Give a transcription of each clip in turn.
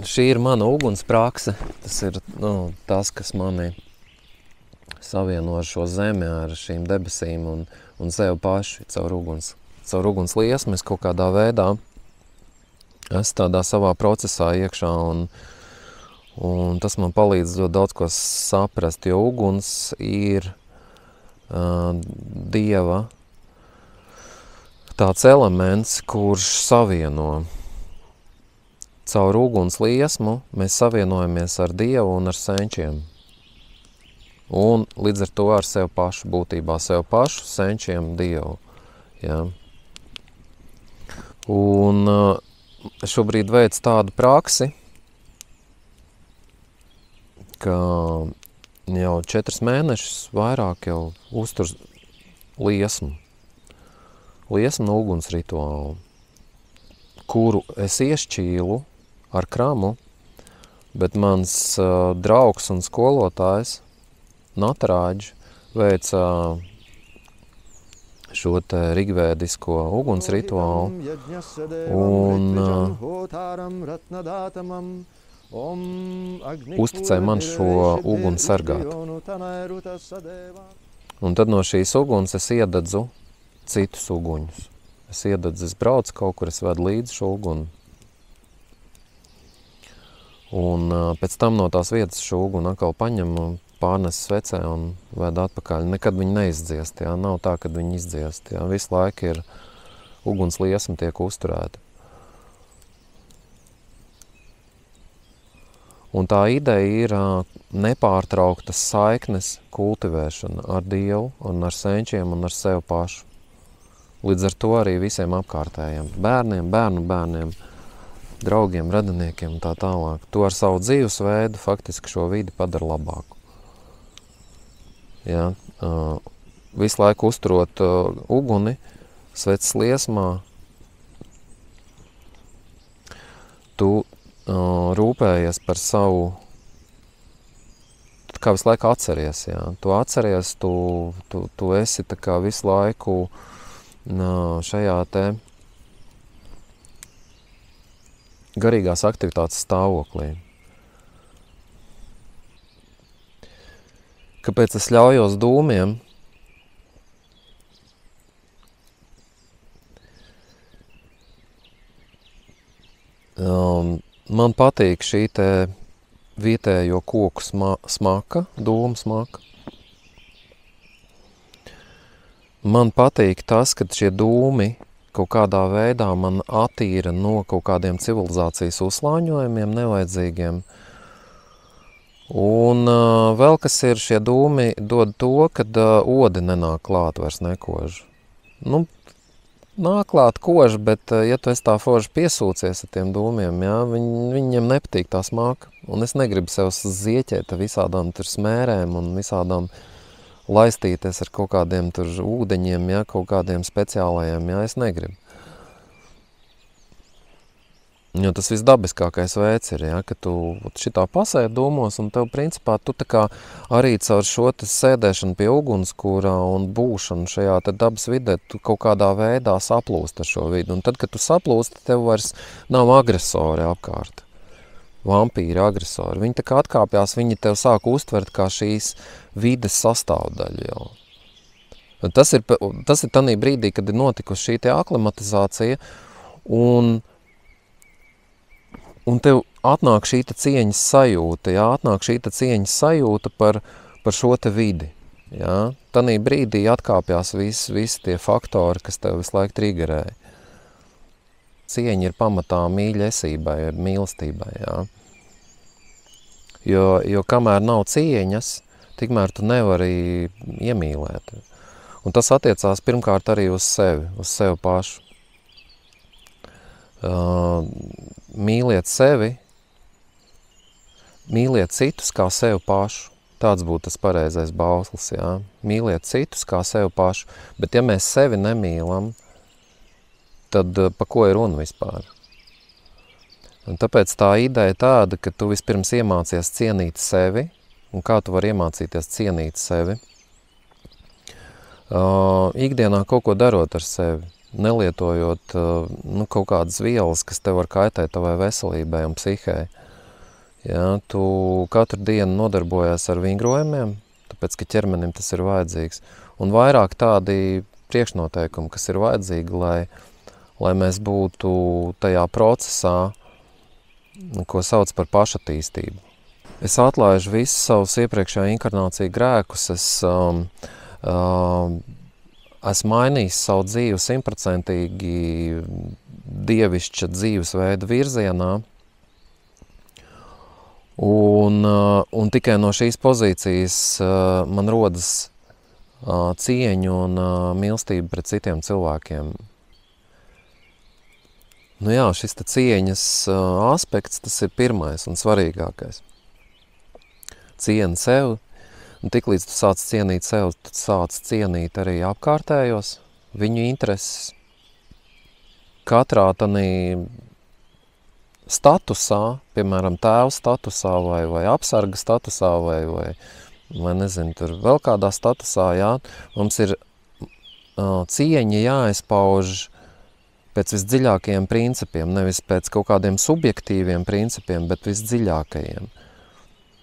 šī ir mana ugunsprakse. Tas ir tas, kas mani savieno ar šo zemi, ar šīm debesīm un sev paši caur uguns liesmu. Es kaut kādā veidā esmu tādā savā procesā iekšā un tas man palīdz daudz ko saprast, jo uguns ir Dieva tāds elements, kurš savieno. Caur uguns liesmu mēs savienojamies ar Dievu un ar senčiem. Un līdz ar to ar sev pašu, būtībā sev pašu, senčiem, Dievu. Ja? Un šobrīd veic tādu praksi, ka jau 4 mēnešus vairāk jau uztur liesmu no uguns rituālu, kuru es iešķīlu ar kramu, bet mans draugs un skolotājs Natarāģis veica šo te rigvēdisko uguns rituālu un uzticēja man šo uguni sargāt. Un tad no šīs uguns es iededzu citus uguņus. Es braucu kaut kur, es vedu līdzi šo uguni. Un pēc tam no tās vietas šo uguni atkal paņemu, pārnes svecē un vedu atpakaļ. Nekad viņi neizdziest, jā. Nav tā, kad viņi izdziest. Jā. Visu laiku ir uguns liesma tiek uzturēta. Un tā ideja ir nepārtrauktas saiknes kultivēšana ar Dievu un ar senčiem un ar sev pašu. Līdz ar to arī visiem apkārtējiem. Bērniem, bērniem, draugiem, radiniekiem un tā tālāk. To ar savu dzīvesveidu faktiski šo vidi padara labāku. Ja, visu laiku uzturot uguni, sveces liesmā, tu rūpējies par savu, kā visu laiku atceries, jā. Tu atceries, tu esi tā kā visu laiku šajā te garīgās aktivitātes stāvoklī. Kāpēc es ļaujos dūmiem? Man patīk šī te vietējo koku smaka, dūmu smaka. Man patīk tas, ka šie dūmi kaut kādā veidā man attīra no kaut kādiem civilizācijas uzslāņojumiem nevajadzīgiem. Un vēl kas ir, šie dūmi dod to, kad odi nenāk klāt vairs nekož. Nu, nāk klāt kož, bet ja tu esi tā forši piesūcies ar tiem dūmiem, jā, viņiem nepatīk tā smaka. Un es negribu sev zieķēt visādām tur smērēm un visādām laistīties ar kaut kādiem tur ūdeņiem, ja, kaut kādiem speciālajiem, ja, es negribu. Jo tas visdabiskākais veids ir, ja, ka tu šitā pasēdi dūmos un tev principā tu tā kā arī caur šo te sēdēšanu pie ugunskura un būšanu šajā te dabas vidē, tu kaut kādā veidā saplūst ar šo vidi. Un tad, kad tu saplūsti, tev vairs nav agresori apkārt. Vampīri, agresori. Viņi tā kā atkāpjās, viņi tev sāk uztvert kā šīs vides sastāvdaļa jau. Tas ir tanī brīdī, kad ir notikusi šī te aklimatizācija un tev atnāk šī te cieņas sajūta, jā, atnāk šī te cieņas sajūta par šo te vidi, jā. Tanī brīdī atkāpjās visi tie faktori, kas tev visu laiku triggerēja. Cieņa ir pamatā mīļesībai, ir mīlestībai, jā. Jo kamēr nav cieņas, tikmēr tu nevari iemīlēt. Un tas attiecās pirmkārt arī uz sevi pašu. Mīliet sevi, mīliet citus kā sevi pašu. Tāds būtu tas pareizais bauslis, jā. Mīliet citus kā sevi pašu. Bet ja mēs sevi nemīlam, tad pa ko ir runa vispār? Un tāpēc tā ideja tāda, ka tu vispirms iemācies cienīt sevi, un kā tu vari iemācīties cienīt sevi? Ikdienā kaut ko darot ar sevi, nelietojot kaut kādas vielas, kas tev var kaitēt tavai veselībai un psihē. Ja, tu katru dienu nodarbojies ar vingrojumiem, tāpēc, ka ķermenim tas ir vajadzīgs. Un vairāk tādi priekšnoteikumi, kas ir vajadzīgi, lai mēs būtu tajā procesā, ko sauc par pašattīstību. Es atlaižu visus savus iepriekšējā inkarnāciju grēkus, esmu mainījis savu dzīvi 100% dievišķa dzīvesveida virzienā, un tikai no šīs pozīcijas man rodas cieņu un mīlestība pret citiem cilvēkiem. Nu jā, šis cieņas aspekts, tas ir pirmais un svarīgākais. Cieni sev, un tiklīdz tu sāc cienīt sev, tu sāc cienīt arī apkārtējos, viņu intereses. Katrā tanī statusā, piemēram, tēva statusā vai apsarga statusā vai nezinu, tur vēl kādā statusā, jā, mums ir cieņa jāizpauž pēc visdziļākajiem principiem, nevis pēc kaut kādiem subjektīviem principiem, bet visdziļākajiem.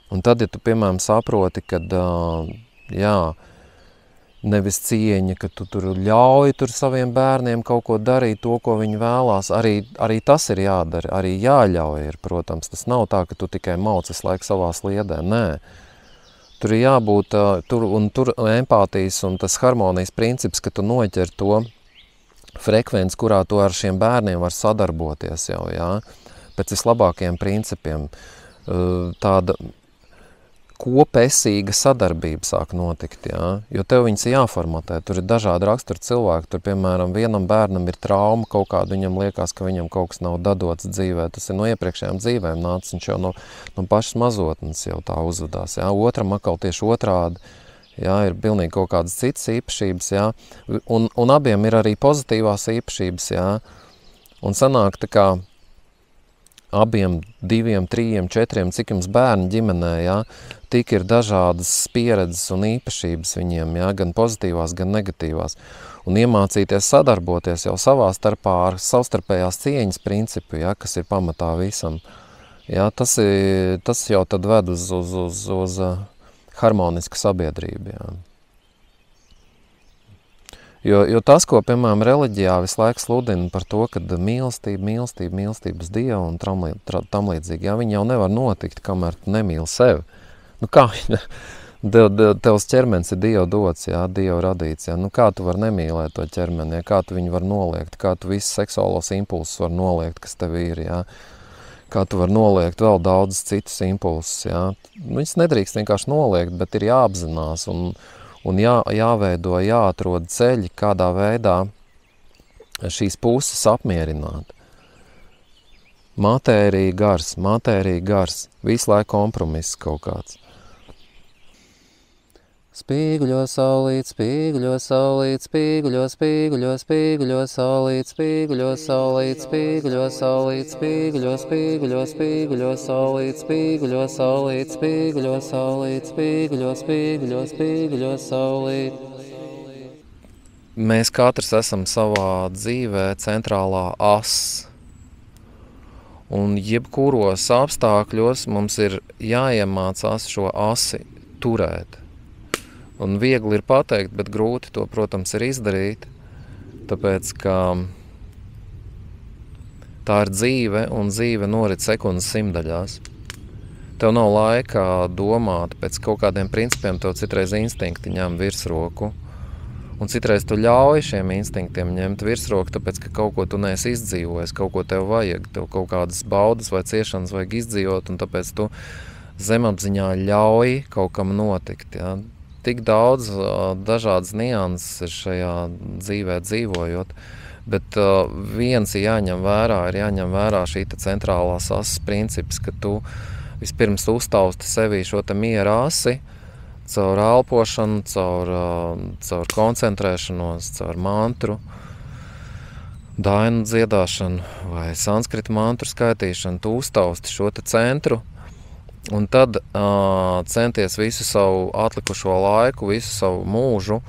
Un tad, ja tu, piemēram, saproti, kad, jā, nevis cieņa, ka tu tur ļauj saviem bērniem kaut ko darīt, to, ko viņi vēlās, arī tas ir jādara, arī jāļauj ir, protams. Tas nav tā, ka tu tikai maucis laiku savā sliedē, nē. Tur ir jābūt, tur empātijas un tas harmonijas princips, ka tu noķer to frekvenci, kurā tu ar šiem bērniem var sadarboties jau, jā, pēc vislabākajiem principiem. Tāda kopesīga sadarbība sāk notikt, jā, jo tev viņas jāformatē. Tur ir dažādi raksturi cilvēki. Tur, piemēram, vienam bērnam ir trauma kaut kāda, viņam liekas, ka viņam kaut kas nav dadots dzīvē. Tas ir no iepriekšējām dzīvēm nācis, viņš jau no pašas mazotnes jau tā uzvedās, jā. Otram atkal tieši otrādi, jā, ir pilnīgi kaut kādas citas īpašības, jā, un abiem ir arī pozitīvās īpašības, jā, un sanāk tā kā abiem, 2, 3, 4, cik jums bērni ģimenē, jā, tik ir dažādas pieredzes un īpašības viņiem, jā, gan pozitīvās, gan negatīvās. Un iemācīties sadarboties jau savā starpā ar savstarpējās cieņas principu, jā, kas ir pamatā visam. Jā, tas jau tad ved uz harmonisku sabiedrību, jā. Jo tas, ko, piemēram, reliģijā visu laiku sludina par to, ka mīlestības Dievu un tam līdzīgi, jā, viņi jau nevar notikt, kamēr tu nemīli sevi. Nu kā, tevs ķermenis ir Dievu dots, jā, Dievu radīts, jā, nu kā tu var nemīlēt to ķermeni, jā, kā tu viņu var noliegt, kā tu visus seksuālos impulsus var noliegt, kas tev ir, jā, kā tu var noliegt vēl daudz citus impulsus, jā. Viņus nedrīkst vienkārši noliegt, bet ir jāapzinās un jāveido, jāatrod ceļi, kādā veidā šīs puses apmierināt. Matērija gars, visu laiku kompromiss kaut kāds. Spīguļo saulīt, spīguļo saulīt, spīguļo, spīguļo, spīguļo saulīt, spīguļo saulīt, spīguļo saulīt, spīguļo, spīguļo, spīguļo saulīt, spīguļo saulīt, spīguļo saulīt, spīguļo, spīguļo, spīguļo saulīt. Mēs katrs esam savā dzīvē centrālā ass. Un jebkuros apstākļos mums ir jāiemācās šo asi turēt. Un viegli ir pateikt, bet grūti to, protams, ir izdarīt, tāpēc, ka tā ir dzīve, un dzīve norit sekundes simtdaļās. Tev nav laika domāt pēc kaut kādiem principiem, tev citreiz instinkti ņem virsroku, un citreiz tu ļauj šiem instinktiem ņemt virsroku, tāpēc, ka kaut ko tu neesi izdzīvojis, kaut ko tev vajag, tev kaut kādas baudas vai ciešanas vajag izdzīvot, un tāpēc tu zemapziņā ļauj kaut kam notikt, jā. Tik daudz dažādas nianses ir šajā dzīvē dzīvojot, bet viens ir jāņem vērā šī centrālās asas princips, ka tu vispirms uztausti sevī šo te miera asi, caur elpošanu, caur koncentrēšanos, caur mantru, dainu dziedāšanu vai sanskrita mantru skaitīšanu, tu uztausti šo te centru, un tad centies visu savu atlikušo laiku, visu savu mūžu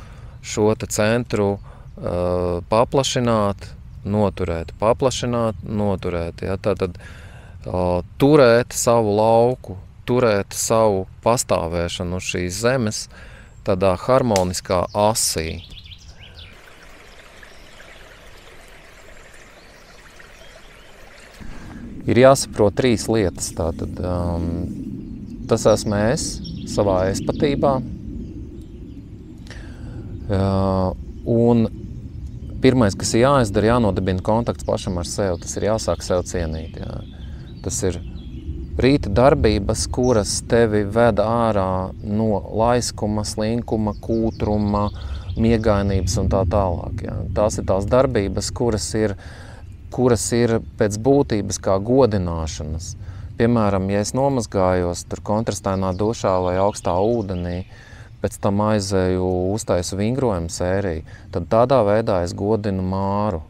šo te centru paplašināt, noturēt. Ja? Tātad turēt savu lauku, turēt savu pastāvēšanu uz šīs zemes tādā harmoniskā asī. Ir jāsaprot 3 lietas. Tātad, tas esmu es savā espatībā. Un pirmais, kas ir jāizdara, jānodibina kontakts pašam ar sevi. Tas ir jāsāk sev cienīt. Jā. Tas ir rīta darbības, kuras tevi veda ārā no laiskuma, slinkuma, kūtruma, miegainības un tā tālāk. Jā. Tās ir tās darbības, kuras ir pēc būtības kā godināšanas. Piemēram, ja es nomazgājos tur kontrastainā dušā vai augstā ūdenī, pēc tam aizēju uztaisu vingrojumu sēriju, tad tādā veidā es godinu Māru.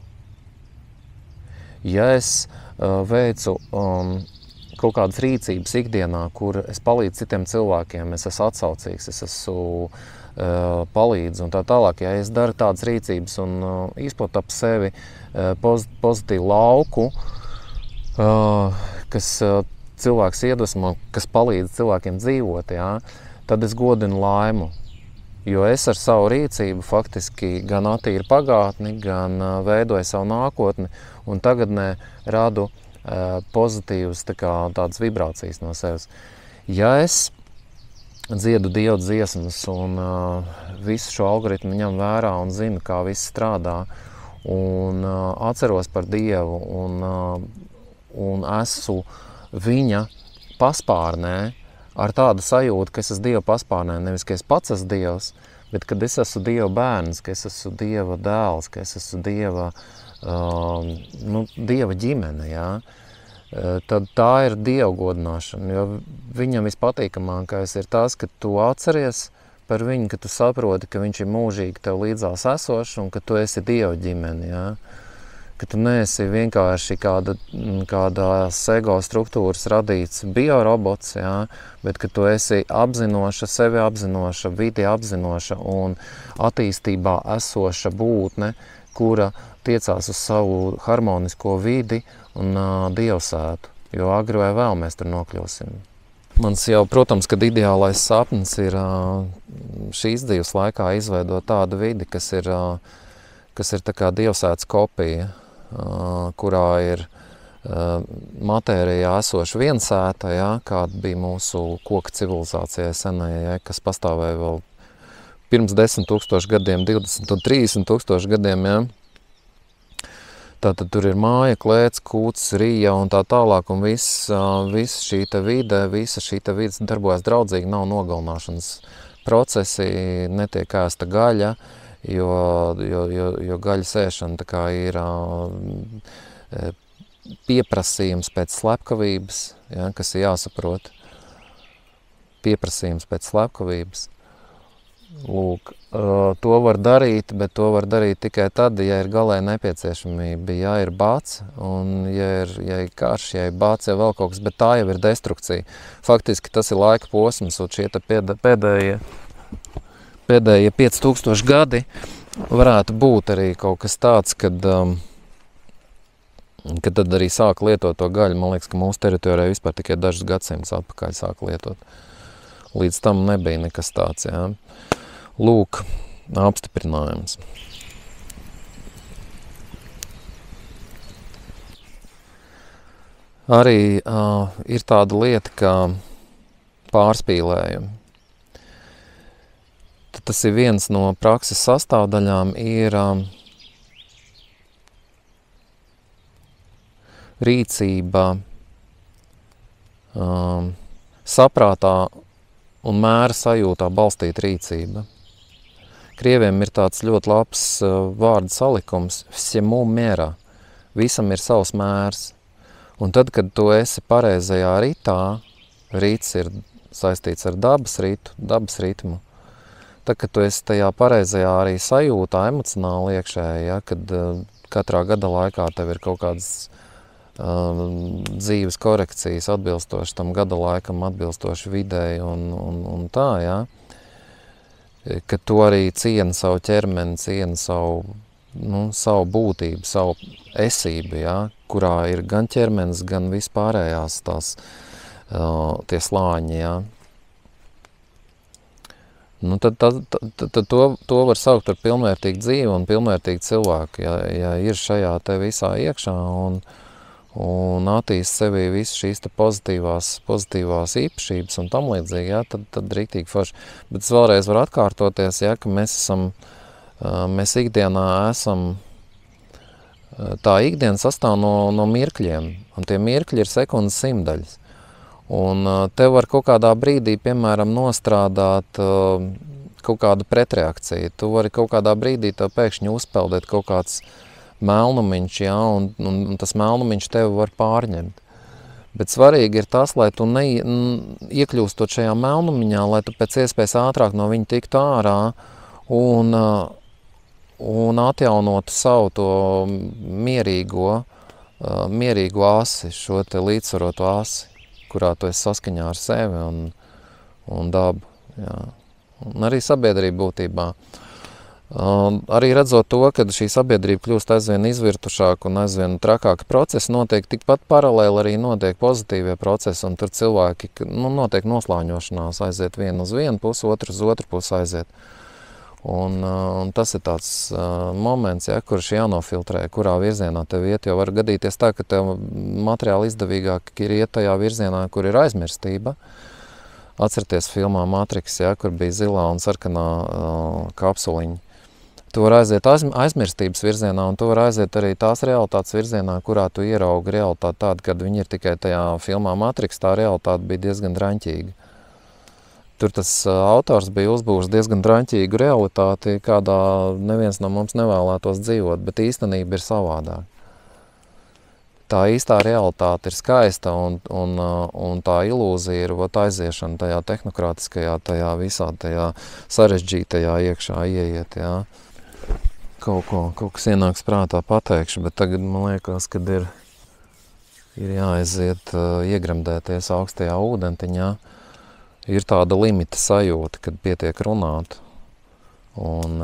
Ja es veicu kaut kādas rīcības ikdienā, kur es palīdzu citiem cilvēkiem, es esmu atsaucīgs, es esmu palīdzu un tā tālāk, ja es daru tādas rīcības un izplatu ap sevi pozitīvu lauku, kas cilvēks iedvesmo, kas palīdz cilvēkiem dzīvot, jā, tad es godinu laimu. Jo es ar savu rīcību faktiski gan attīru pagātni, gan veidoju savu nākotni un tagadnē radu pozitīvas tādas vibrācijas no sevis. Ja es dziedu Dievu dziesmas un visu šo algoritmu ņem vērā un zinu, kā viss strādā, un atceros par Dievu un esmu viņa paspārnē ar tādu sajūtu, ka es esmu Dieva paspārnē, nevis, ka es pats esmu Dievs, bet kad es esmu Dieva bērns, ka es esmu Dieva dēls, ka es esmu Dieva, Dieva ģimene, jā. Tad tā ir Dieva godināšana, jo viņam vispatīkamākais ir tas, ka tu atceries par viņu, ka tu saproti, ka viņš ir mūžīgi tev līdzās esošs un ka tu esi Dieva ģimene, jā. Ka tu neesi vienkārši kādās ego struktūras radīts biorobots, jā, bet ka tu esi apzinoša, sevi apzinoša, vidi apzinoša un attīstībā esoša būtne, kura tiecās uz savu harmonisko vidi un dievsētu, jo agri vai vēl mēs tur nokļūsim. Mans jau, protams, kad ideālais sapnis ir šīs dzīves laikā izveidot tādu vidi, kas ir tā kā dievsētas kopija, kurā ir matērijā esoša viensēta, ja, kāda bija mūsu koka civilizācijai senajai, ja, kas pastāvēja vēl pirms 10 000 gadiem, 20 un 30 000 gadiem. Ja. Tātad tur ir māja, klēts, kūts, rīja un tā tālāk, un visa šī vide darbojas draudzīgi, nav nogalināšanas procesi, netiek ēsta gaļa, jo gaļas ēšana tā kā ir pieprasījums pēc slepkavības, ja, kas ir jāsaprot. Pieprasījums pēc slepkavības. Lūk, to var darīt, bet to var darīt tikai tad, ja ir galēji nepieciešamība, ja ir bats, un ja ir karš, ja ir bats, ja vēl kaut kas, bet tā jau ir destrukcija. Faktiski tas ir laika posms, un šie pēdējie 5000 gadi varētu būt arī kaut kas tāds, kad tad arī sāk lietot to gaļu. Man liekas, ka mūsu teritorijā vispār tikai dažus gadsimtus atpakaļ sāk lietot. Līdz tam nebija nekas tāds, jā. Lūk, apstiprinājums. Arī ir tāda lieta, kā pārspīlējumi. Tas ir viens no prakses sastāvdaļām, ir rīcība, saprātā un mēra sajūtā balstīta rīcība. Krieviem ir tāds ļoti labs vārdu salikums всему мера. Visam ir savs mērs. Un tad, kad tu esi pareizajā ritā, rīts ir saistīts ar dabas ritmu, tad, kad tu esi tajā pareizajā arī sajūtā, emocionāli iekšēji, ja, kad katrā gada laikā tev ir kaut kādas dzīves korekcijas atbilstoši tam gada laikam, atbilstoši videi un tā, ja, ka tu arī cieni savu ķermeni, cieni savu savu būtību, savu esību, ja, kurā ir gan ķermenis, gan vispārējās tās tie slāņi, ja. Tad to var saukt par pilnvērtīgu dzīvi un pilnvērtīgu cilvēku, ja ir šajā te visā iekšā un attīst sevī visu šīs te pozitīvās īpašības un tam līdzīgi, ja, tad riktīgi forši. Bet es vēlreiz varu atkārtoties, ja, ka mēs ikdienā esam, tā ikdiena sastāv no mirkļiem, un tie mirkļi ir sekundes simtdaļas. Un tev var kaut kādā brīdī, piemēram, nostrādāt kaut kādu pretreakciju. Tu vari kaut kādā brīdī tev pēkšņi uzpeldēt kaut kāds melnumiņš, ja, un tas melnumiņš tevi var pārņemt. Bet svarīgi ir tas, lai tu iekļūstot šajā melnumiņā, lai tu pēc iespējas ātrāk no viņa tiktu ārā un atjaunotu savu to mierīgo asi, šo te līdzsvaroto asi, kurā tu esi saskaņā ar sevi un dabu. Jā. Un arī sabiedrība būtībā. Arī redzot to, ka šī sabiedrība kļūst aizvien izvirtušāk un aizvien trakāki procesi, notiek tikpat paralēli arī notiek pozitīvie procesi, un tur cilvēki notiek noslāņošanās, aiziet vienu uz vienu pusi, otru uz otru pusi aiziet. Un tas ir tāds moments, ja, kurš jānofiltrē, kurā virzienā tev iet, jo var gadīties tā, ka tev materiāli izdevīgāk ir iet tajā virzienā, kur ir aizmirstība. Atcerieties filmā Matrix, ja, kur bija zilā un sarkanā kapsuliņa. Tu var aiziet aizmirstības virzienā, un tu var aiziet arī tās realitātes virzienā, kurā tu ieraugi realitāti tādu, kad viņi ir tikai tajā filmā Matrix, tā realitāte bija diezgan draņķīga. Tur tas autors bija uzbūvis diezgan draņķīgu realitāti, kādā neviens no mums nevēlētos dzīvot, bet īstenība ir savādāk. Tā īstā realitāte ir skaista un tā ilūzija ir aiziešana tajā tehnokrātiskajā, tajā visā, tajā sarežģītajā iekšā ieiet, jā. Kaut kas ienāks prātā pateikšu, bet tagad man liekas, kad ir jāaiziet iegremdēties augstajā ūdentiņā. Ir tāda limita sajūta, kad pietiek runāt un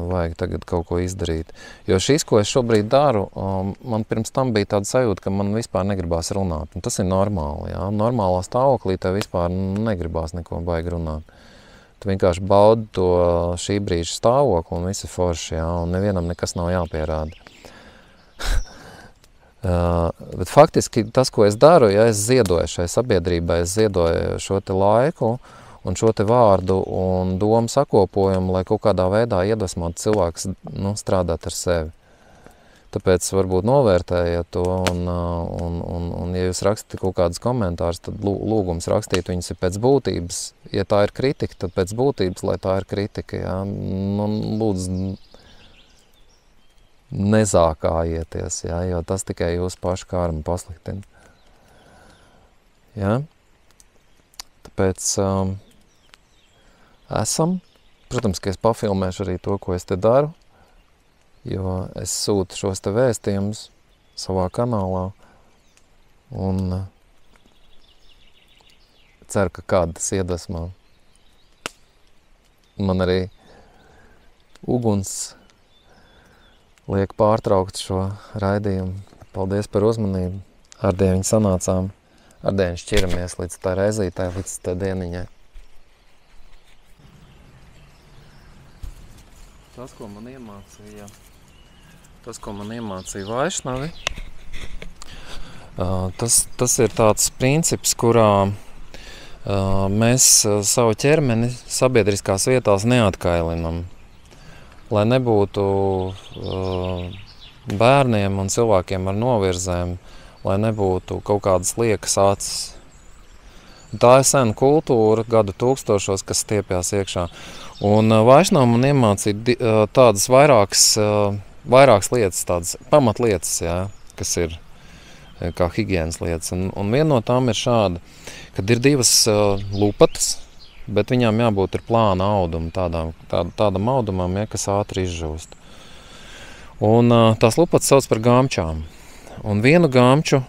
vajag tagad kaut ko izdarīt. Jo šis, ko es šobrīd daru, man pirms tam bija tāda sajūta, ka man vispār negribās runāt. Un tas ir normāli, jā. Normālā stāvoklī tev vispār negribās neko baigi runāt. Tu vienkārši baudi to šī brīža stāvokli un visi forši, jā, un nevienam nekas nav jāpierāda. Bet faktiski tas, ko es daru, ja es ziedoju šai sabiedrībai, es ziedoju šo te laiku un šo te vārdu un domu sakopojumu, lai kaut kādā veidā iedvesmotu cilvēks strādāt ar sevi. Tāpēc varbūt novērtējiet to un ja jūs rakstat kaut kādus komentārus, tad lūgums rakstīt viņus ir pēc būtības. Ja tā ir kritika, tad pēc būtības, lai tā ir kritika, jā. Lūdzu, nezākājieties, ja, jo tas tikai jūsu pašu kārmu pasliktina. Ja? Tāpēc protams, ka es pafilmēšu arī to, ko es te daru, jo es sūtu šos te vēstījumus savā kanālā un ceru, ka kādu tas iedvesmo. Man arī uguns liek pārtraukt šo raidījumu. Paldies par uzmanību. Ardien viņi sanācām. Ardien šķiramies līdz tā reizītē, līdz tā dieniņai. Tas, ko man iemācīja Vaišnavi, tas ir tāds princips, kurā mēs savu ķermeni sabiedriskās vietās neatkailinam. Lai nebūtu bērniem un cilvēkiem ar novirzēm, lai nebūtu kaut kādas liekas acis. Tā ir sena kultūra, gadu tūkstošos, kas stiepjās iekšā. Un Vaišnava man iemācīja tādas vairākas lietas, tādas pamatlietas, jā, kas ir kā higienas lietas. Un viena no tām ir šāda, kad ir divas lupatas, bet viņām jābūt ir plāna auduma, tādam audumam, ja, kas ātri izžūst. Un tās lupatas sauc par gāmčām. Un vienu gāmču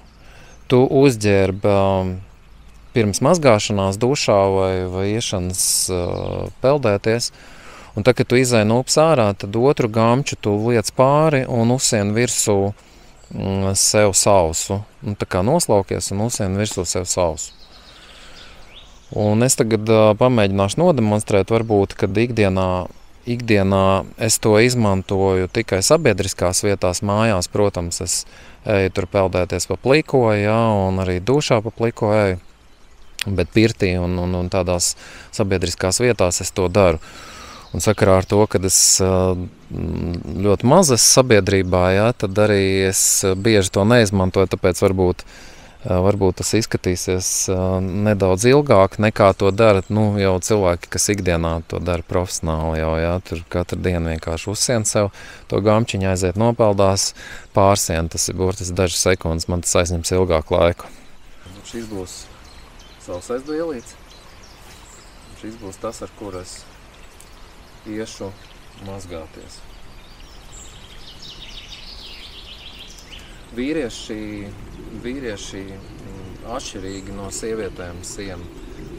tu uzģērb pirms mazgāšanās dušā vai iešanas peldēties, Un tad, kad tu izej no upes ārā, tad otru gamču tu liec pāri un uzsien virsū sev sausu. Un tā kā noslaukies un uzsien virsū sev sausu. Un es tagad pamēģināšu nodemonstrēt, varbūt, kad ikdienā es to izmantoju tikai sabiedriskās vietās, mājās, protams, es eju tur peldēties pa pliko, jā, un arī dušā pa pliko eju, bet pirtī un tādās sabiedriskās vietās es to daru. Un sakarā ar to, kad es ļoti maz esmu sabiedrībā, jā, tad arī es bieži to neizmantoju, tāpēc varbūt tas izskatīsies nedaudz ilgāk nekā to dara jau cilvēki, kas ikdienā to dara profesionāli. Jā, tur katru dienu vienkārši uzsien sev to gamčiņu, aiziet nopeldās, pārsien, tas ir burtiski dažas sekundes, man tas aizņems ilgāku laiku. Šis būs sausais dvielīts. Šis būs tas, ar kur es iešu mazgāties. Vīrieši atšķirīgi no sievietēm sien.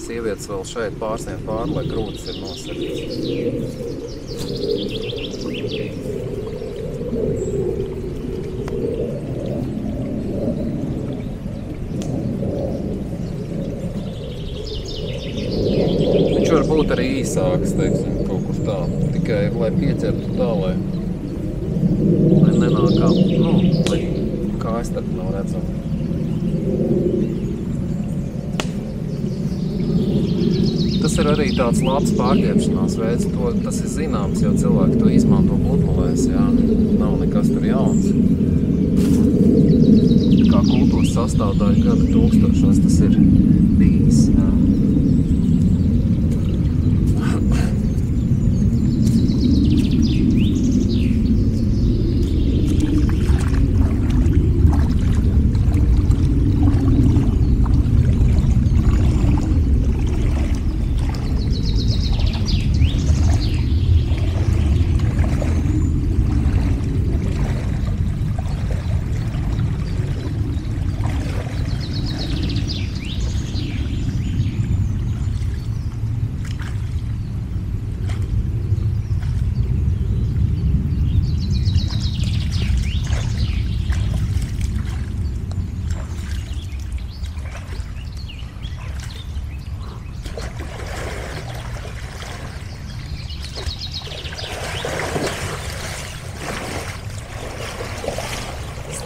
Sievietes vēl šeit pārsien pāri, lai krūtis ir nosegts. Viņš var būt arī īsāks, teiksim, kaut kur tā. Tikai, lai pieķertu tā, lai nenākā, lai kājas tad nav redzama. Tas ir arī tāds labs pārģērbšanās veids, tas ir zināms, jo cilvēki to izmanto pludmalēs, jā, nav nekas tur jauns. Kā kultūras sastāvdaļa gada tūkstošos tas ir bijis, jā.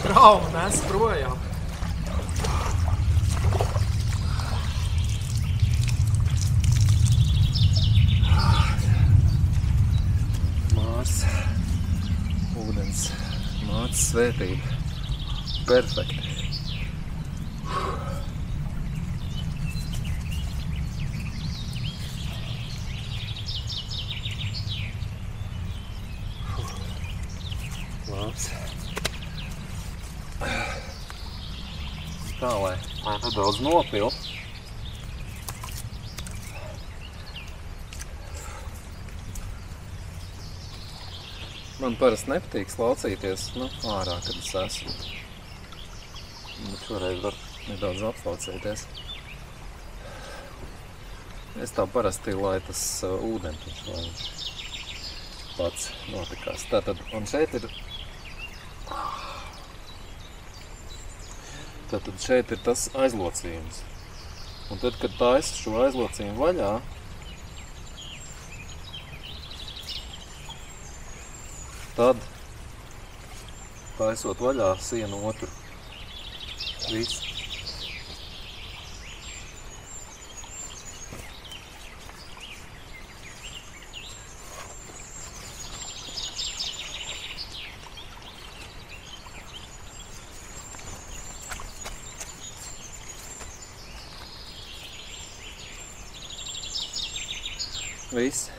Straumi nes projām. Mārs, ūdens, mātes svētība. Perfekti. Labs. Tā, lai nedaudz nopil. Man parasti nepatīk slaucīties ārā, kad es esmu. Bet šoreiz var nedaudz apslaucīties. Es tā parasti, lai tas ūdens, lai viņš pats notikās. Tātad, un šeit ir Tātad šeit ir tas aizlocījums. Un tad, kad taisa šo aizlocījumu vaļā, tad taisot vaļā sienu otru. Viss. Viss.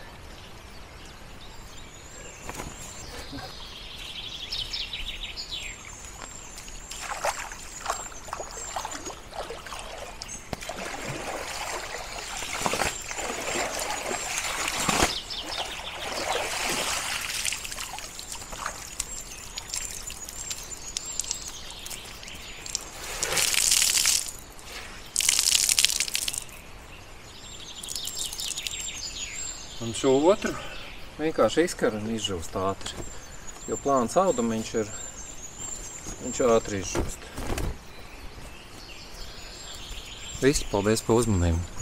Un šo otru vienkārši izkar un izžūst ātri. Jo plāns audumiņš viņš ātri izžūst. Viss, paldies par uzmanību.